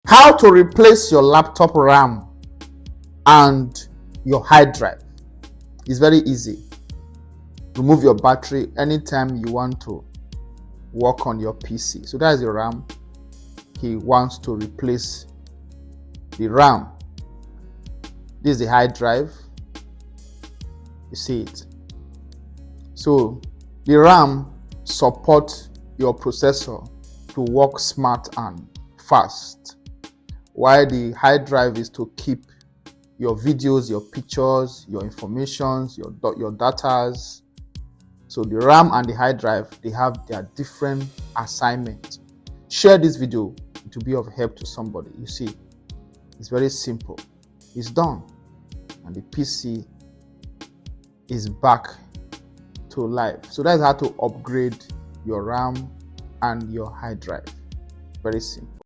How to replace your laptop RAM and your hard drive is very easy. Remove your battery anytime you want to work on your PC. So that is the RAM. He wants to replace the RAM. This is the hard drive. You see it. So the RAM supports your processor to work smart and fast, while the hard drive is to keep your videos, your pictures, your informations, your datas. So the RAM and the hard drive, they have their different assignments. Share this video to be of help to somebody. You see, it's very simple. It's done, and the PC is back to life. So that's how to upgrade your RAM and your hard drive. Very simple.